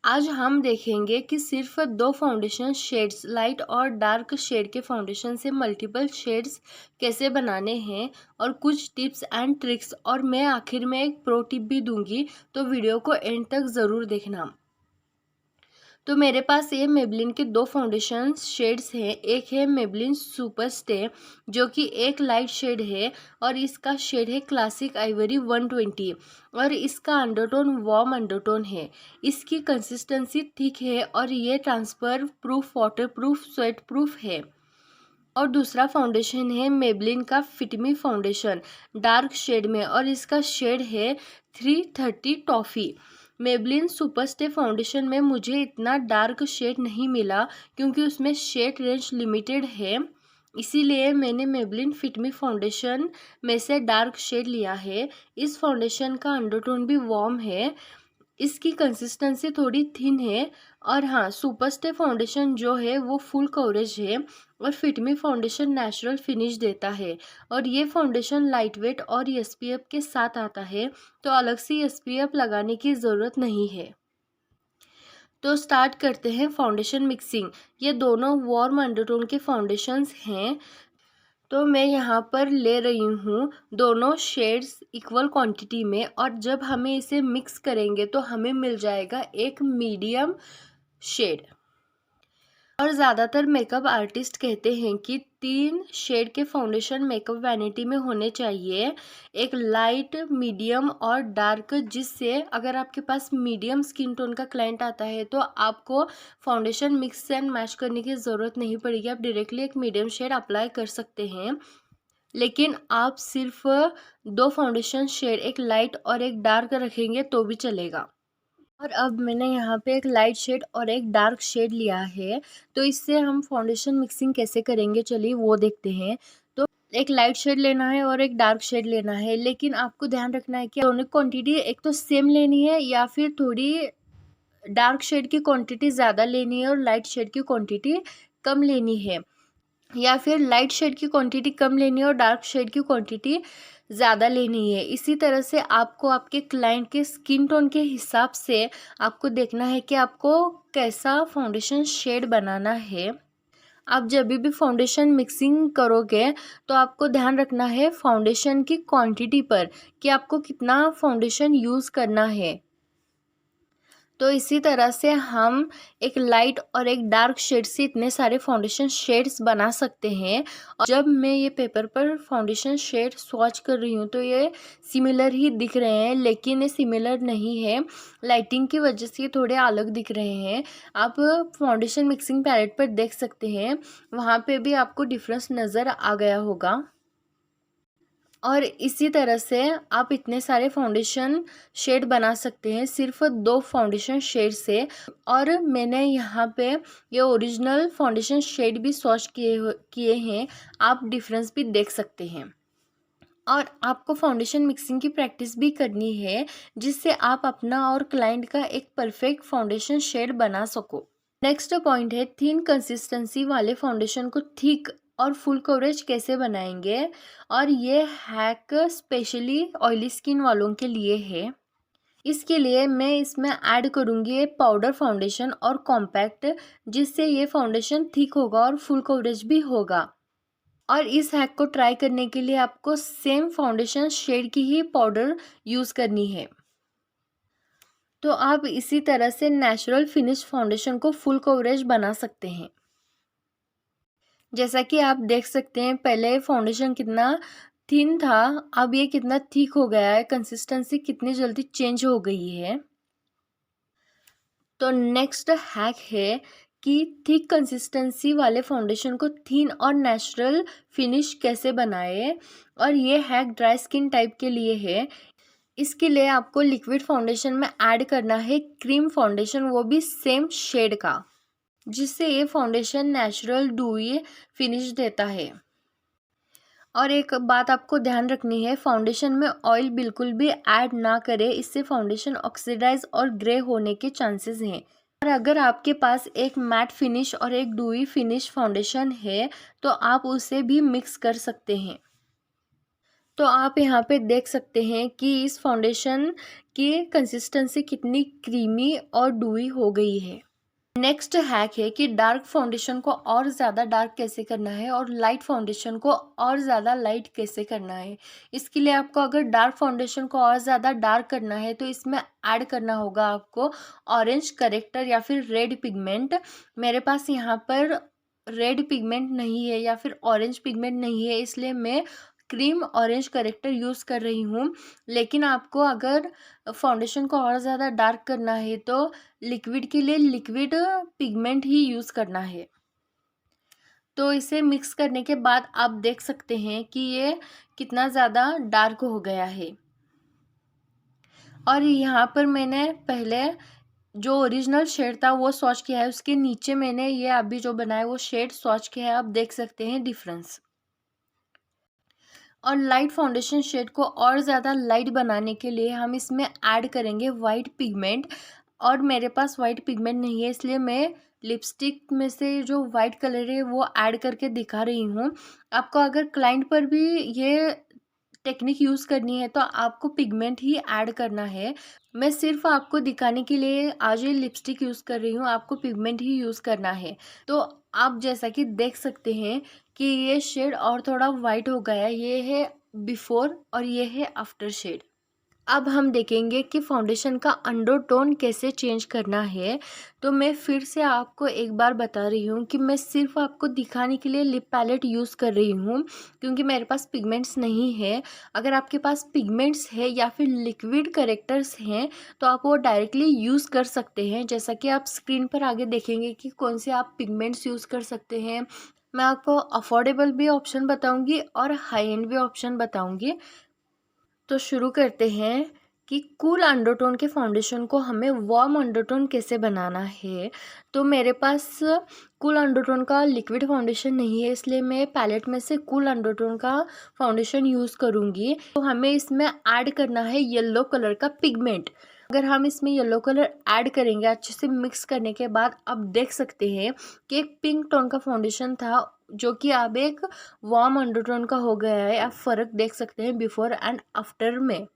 आज हम देखेंगे कि सिर्फ दो फाउंडेशन शेड्स लाइट और डार्क शेड के फाउंडेशन से मल्टीपल शेड्स कैसे बनाने हैं और कुछ टिप्स एंड ट्रिक्स, और मैं आखिर में एक प्रो टिप भी दूंगी, तो वीडियो को एंड तक ज़रूर देखना। तो मेरे पास ये मेबलिन के दो फाउंडेशन शेड्स हैं। एक है मेबलिन सुपर स्टे जो कि एक लाइट शेड है और इसका शेड है क्लासिक आइवरी 120, और इसका अंडरटोन वार्म अंडरटोन है। इसकी कंसिस्टेंसी थिक है और ये transfer proof, water proof, sweat proof है। और दूसरा फाउंडेशन है मेबलिन का फिटमी फाउंडेशन डार्क शेड में, और इसका शेड है 330 toffee. Maybelline super stay foundation में मुझे इतना डार्क शेड नहीं मिला क्योंकि उसमें शेड रेंज लिमिटेड है, इसीलिए मैंने मेबलिन फिटमी फाउंडेशन में से डार्क शेड लिया है। इस फाउंडेशन का अंडरटोन भी वार्म है, इसकी कंसिस्टेंसी थोड़ी थिन है। और हाँ, सुपर स्टे फाउंडेशन जो है वो फुल कवरेज है और फिटमी फाउंडेशन नेचुरल फिनिश देता है। और ये फाउंडेशन लाइट वेट और एसपीएफ के साथ आता है, तो अलग से एसपीएफ लगाने की ज़रूरत नहीं है। तो स्टार्ट करते हैं फाउंडेशन मिक्सिंग। ये दोनों वार्म अंडरटोन के फाउंडेशंस हैं, तो मैं यहाँ पर ले रही हूँ दोनों शेड्स इक्वल क्वांटिटी में, और जब हमें इसे मिक्स करेंगे तो हमें मिल जाएगा एक मीडियम शेड। और ज़्यादातर मेकअप आर्टिस्ट कहते हैं कि 3 शेड के फाउंडेशन मेकअप वैनिटी में होने चाहिए, एक लाइट, मीडियम और डार्क, जिससे अगर आपके पास मीडियम स्किन टोन का क्लाइंट आता है तो आपको फाउंडेशन मिक्स एंड मैच करने की ज़रूरत नहीं पड़ेगी, आप डायरेक्टली एक मीडियम शेड अप्लाई कर सकते हैं। लेकिन आप सिर्फ दो फाउंडेशन शेड, एक लाइट और एक डार्क रखेंगे तो भी चलेगा। और अब मैंने यहाँ पे एक लाइट शेड और एक डार्क शेड लिया है, तो इससे हम फाउंडेशन मिक्सिंग कैसे करेंगे चलिए वो देखते हैं। तो एक लाइट शेड लेना है और एक डार्क शेड लेना है, लेकिन आपको ध्यान रखना है कि दोनों क्वांटिटी एक तो सेम लेनी है या फिर थोड़ी डार्क शेड की क्वांटिटी ज़्यादा लेनी है और लाइट शेड की क्वांटिटी कम लेनी है, या फिर लाइट शेड की क्वांटिटी कम लेनी है और डार्क शेड की क्वांटिटी ज़्यादा लेनी है। इसी तरह से आपको आपके क्लाइंट के स्किन टोन के हिसाब से आपको देखना है कि आपको कैसा फाउंडेशन शेड बनाना है। आप जब भी फाउंडेशन मिक्सिंग करोगे तो आपको ध्यान रखना है फाउंडेशन की क्वांटिटी पर कि आपको कितना फाउंडेशन यूज़ करना है। तो इसी तरह से हम एक लाइट और एक डार्क शेड से इतने सारे फाउंडेशन शेड्स बना सकते हैं। और जब मैं ये पेपर पर फाउंडेशन शेड स्वॉच कर रही हूँ तो ये सिमिलर ही दिख रहे हैं, लेकिन ये सिमिलर नहीं है, लाइटिंग की वजह से ये थोड़े अलग दिख रहे हैं। आप फाउंडेशन मिक्सिंग पैलेट पर देख सकते हैं, वहाँ पे भी आपको डिफरेंस नज़र आ गया होगा। और इसी तरह से आप इतने सारे फाउंडेशन शेड बना सकते हैं सिर्फ दो फाउंडेशन शेड से। और मैंने यहाँ पे ये ओरिजिनल फाउंडेशन शेड भी स्वॉच किए हैं, आप डिफरेंस भी देख सकते हैं। और आपको फाउंडेशन मिक्सिंग की प्रैक्टिस भी करनी है, जिससे आप अपना और क्लाइंट का एक परफेक्ट फाउंडेशन शेड बना सको। नेक्स्ट पॉइंट है थिन कंसिस्टेंसी वाले फाउंडेशन को थिक और फुल कवरेज कैसे बनाएंगे। और ये हैक स्पेशली ऑयली स्किन वालों के लिए है। इसके लिए मैं इसमें ऐड करूँगी पाउडर फाउंडेशन और कॉम्पैक्ट, जिससे ये फाउंडेशन थिक होगा और फुल कवरेज भी होगा। और इस हैक को ट्राई करने के लिए आपको सेम फाउंडेशन शेड की ही पाउडर यूज़ करनी है। तो आप इसी तरह से नेचुरल फिनिश फाउंडेशन को फुल कवरेज बना सकते हैं। जैसा कि आप देख सकते हैं, पहले फाउंडेशन कितना थिन था, अब ये कितना थिक हो गया है, कंसिस्टेंसी कितनी जल्दी चेंज हो गई है। तो नेक्स्ट हैक है कि थिक कंसिस्टेंसी वाले फाउंडेशन को थिन और नेचुरल फिनिश कैसे बनाए। और ये हैक ड्राई स्किन टाइप के लिए है। इसके लिए आपको लिक्विड फाउंडेशन में ऐड करना है क्रीम फाउंडेशन, वो भी सेम शेड का, जिससे ये फाउंडेशन नेचुरल डूई फिनिश देता है। और एक बात आपको ध्यान रखनी है, फाउंडेशन में ऑयल बिल्कुल भी ऐड ना करें, इससे फाउंडेशन ऑक्सीडाइज और ग्रे होने के चांसेस हैं। और अगर आपके पास एक मैट फिनिश और एक डूई फिनिश फाउंडेशन है तो आप उसे भी मिक्स कर सकते हैं। तो आप यहाँ पे देख सकते हैं कि इस फाउंडेशन की कंसिस्टेंसी कितनी क्रीमी और डूई हो गई है। नेक्स्ट हैक है कि डार्क फाउंडेशन को और ज़्यादा डार्क कैसे करना है और लाइट फाउंडेशन को और ज़्यादा लाइट कैसे करना है। इसके लिए आपको अगर डार्क फाउंडेशन को और ज़्यादा डार्क करना है तो इसमें ऐड करना होगा आपको ऑरेंज करेक्टर या फिर रेड पिगमेंट। मेरे पास यहाँ पर रेड पिगमेंट नहीं है या फिर ऑरेंज पिगमेंट नहीं है, इसलिए मैं क्रीम ऑरेंज करेक्टर यूज़ कर रही हूँ। लेकिन आपको अगर फाउंडेशन को और ज़्यादा डार्क करना है तो लिक्विड के लिए लिक्विड पिगमेंट ही यूज़ करना है। तो इसे मिक्स करने के बाद आप देख सकते हैं कि ये कितना ज़्यादा डार्क हो गया है। और यहाँ पर मैंने पहले जो ओरिजिनल शेड था वो स्वॉच किया है, उसके नीचे मैंने ये अभी जो बनाया वो शेड स्वॉच किया है। आप देख सकते हैं डिफरेंस। और लाइट फाउंडेशन शेड को और ज़्यादा लाइट बनाने के लिए हम इसमें ऐड करेंगे वाइट पिगमेंट। और मेरे पास वाइट पिगमेंट नहीं है, इसलिए मैं लिपस्टिक में से जो वाइट कलर है वो ऐड करके दिखा रही हूँ। आपको अगर क्लाइंट पर भी ये टेक्निक यूज़ करनी है तो आपको पिगमेंट ही ऐड करना है। मैं सिर्फ आपको दिखाने के लिए आज ये लिपस्टिक यूज़ कर रही हूँ, आपको पिगमेंट ही यूज़ करना है। तो आप जैसा कि देख सकते हैं कि ये शेड और थोड़ा वाइट हो गया है। ये है बिफोर और ये है आफ्टर शेड। अब हम देखेंगे कि फाउंडेशन का अंडरटोन कैसे चेंज करना है। तो मैं फिर से आपको एक बार बता रही हूँ कि मैं सिर्फ आपको दिखाने के लिए लिप पैलेट यूज़ कर रही हूँ, क्योंकि मेरे पास पिगमेंट्स नहीं है। अगर आपके पास पिगमेंट्स है या फिर लिक्विड करेक्टर्स हैं तो आप वो डायरेक्टली यूज़ कर सकते हैं। जैसा कि आप स्क्रीन पर आगे देखेंगे कि कौन से आप पिगमेंट्स यूज़ कर सकते हैं। मैं आपको अफोर्डेबल भी ऑप्शन बताऊँगी और हाई एंड भी ऑप्शन बताऊँगी। तो शुरू करते हैं कि कूल अंडरटोन के फाउंडेशन को हमें वार्म अंडरटोन कैसे बनाना है। तो मेरे पास कूल अंडरटोन का लिक्विड फाउंडेशन नहीं है, इसलिए मैं पैलेट में से कूल अंडरटोन का फाउंडेशन यूज़ करूँगी। तो हमें इसमें ऐड करना है येलो कलर का पिगमेंट। अगर हम इसमें येलो कलर ऐड करेंगे अच्छे से मिक्स करने के बाद, आप देख सकते हैं कि एक पिंक टोन का फाउंडेशन था जो कि अब एक वार्म अंडरटोन का हो गया है। आप फ़र्क देख सकते हैं बिफोर एंड आफ्टर में।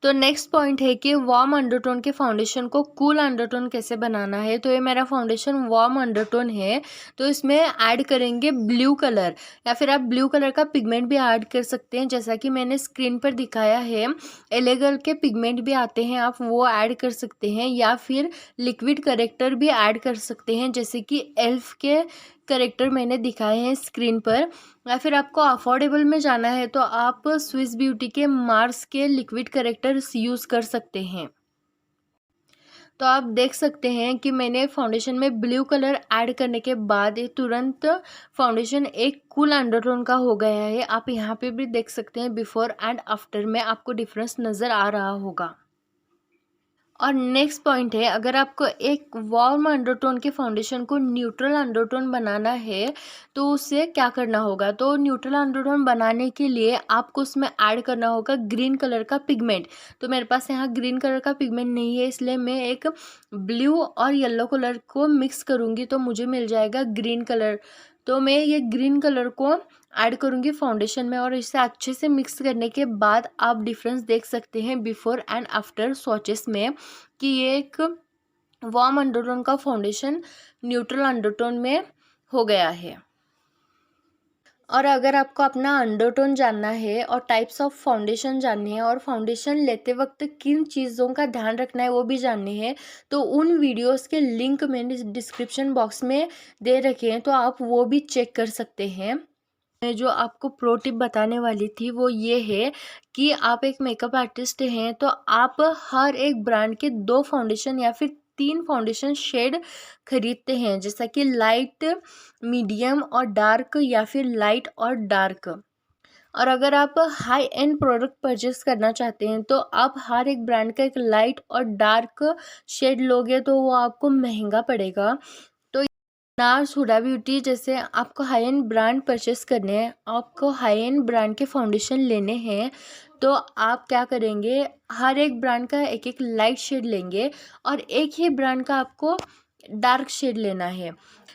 तो नेक्स्ट पॉइंट है कि वार्म अंडरटोन के फाउंडेशन को कूल अंडरटोन कैसे बनाना है। तो ये मेरा फाउंडेशन वार्म अंडरटोन है, तो इसमें ऐड करेंगे ब्लू कलर या फिर आप ब्लू कलर का पिगमेंट भी ऐड कर सकते हैं, जैसा कि मैंने स्क्रीन पर दिखाया है। एलेगल के पिगमेंट भी आते हैं, आप वो ऐड कर सकते हैं या फिर लिक्विड करेक्टर भी ऐड कर सकते हैं, जैसे कि एल्फ के करेक्टर मैंने दिखाए हैं स्क्रीन पर। या फिर आपको अफोर्डेबल में जाना है तो आप स्विस ब्यूटी के मार्स के लिक्विड करेक्टर्स यूज़ कर सकते हैं। तो आप देख सकते हैं कि मैंने फाउंडेशन में ब्लू कलर ऐड करने के बाद ये तुरंत फाउंडेशन एक कूल अंडरटोन का हो गया है। आप यहाँ पे भी देख सकते हैं बिफोर एंड आफ्टर में आपको डिफरेंस नज़र आ रहा होगा। और नेक्स्ट पॉइंट है, अगर आपको एक वार्म अंडरटोन के फाउंडेशन को न्यूट्रल अंडरटोन बनाना है तो उससे क्या करना होगा। तो न्यूट्रल अंडरटोन बनाने के लिए आपको उसमें ऐड करना होगा ग्रीन कलर का पिगमेंट। तो मेरे पास यहाँ ग्रीन कलर का पिगमेंट नहीं है, इसलिए मैं एक ब्लू और येलो कलर को मिक्स करूँगी तो मुझे मिल जाएगा ग्रीन कलर। तो मैं ये ग्रीन कलर को ऐड करूँगी फाउंडेशन में और इसे अच्छे से मिक्स करने के बाद आप डिफरेंस देख सकते हैं बिफोर एंड आफ्टर स्वॉचेस में कि ये एक वार्म अंडरटोन का फाउंडेशन न्यूट्रल अंडरटोन में हो गया है। और अगर आपको अपना अंडरटोन जानना है और टाइप्स ऑफ फाउंडेशन जानने हैं और फाउंडेशन लेते वक्त किन चीज़ों का ध्यान रखना है वो भी जानने हैं, तो उन वीडियोस के लिंक मैंने डिस्क्रिप्शन बॉक्स में दे रखे हैं, तो आप वो भी चेक कर सकते हैं। मैं जो आपको प्रो टिप बताने वाली थी वो ये है कि आप एक मेकअप आर्टिस्ट हैं तो आप हर एक ब्रांड के 2 फाउंडेशन या फिर 3 फाउंडेशन शेड खरीदते हैं, जैसा कि लाइट, मीडियम और डार्क या फिर लाइट और डार्क। और अगर आप हाई एंड प्रोडक्ट परचेस करना चाहते हैं तो आप हर एक ब्रांड का एक लाइट और डार्क शेड लोगे तो वो आपको महंगा पड़ेगा। नार्स, हुडा ब्यूटी जैसे आपको हाई एंड ब्रांड परचेस करने हैं, आपको हाई एंड ब्रांड के फाउंडेशन लेने हैं, तो आप क्या करेंगे, हर एक ब्रांड का एक एक लाइट शेड लेंगे और एक ही ब्रांड का आपको डार्क शेड लेना है,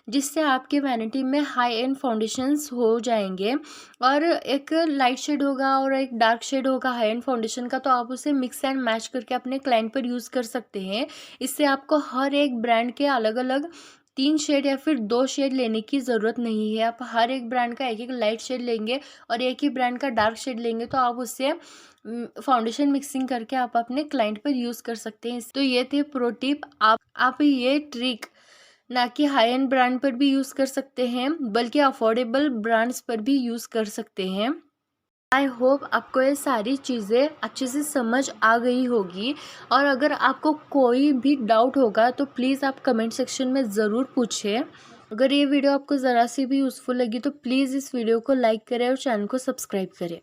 जिससे आपके वैनिटी में हाई एंड फाउंडेशंस हो जाएंगे। और एक लाइट शेड होगा और एक डार्क शेड होगा हाई एंड फाउंडेशन का, तो आप उसे मिक्स एंड मैच करके अपने क्लाइंट पर यूज़ कर सकते हैं। इससे आपको हर एक ब्रांड के अलग अलग 3 शेड या फिर 2 शेड लेने की ज़रूरत नहीं है। आप हर एक ब्रांड का एक एक लाइट शेड लेंगे और एक ही ब्रांड का डार्क शेड लेंगे, तो आप उससे फाउंडेशन मिक्सिंग करके आप अपने क्लाइंट पर यूज़ कर सकते हैं। तो ये थे प्रो टिप। आप ये ट्रिक ना कि हाई एंड ब्रांड पर भी यूज़ कर सकते हैं, बल्कि अफोर्डेबल ब्रांड्स पर भी यूज़ कर सकते हैं। आई होप आपको ये सारी चीज़ें अच्छे से समझ आ गई होगी। और अगर आपको कोई भी डाउट होगा तो प्लीज़ आप कमेंट सेक्शन में ज़रूर पूछें। अगर ये वीडियो आपको ज़रा सी भी यूज़फुल लगी तो प्लीज़ इस वीडियो को लाइक करें और चैनल को सब्सक्राइब करें।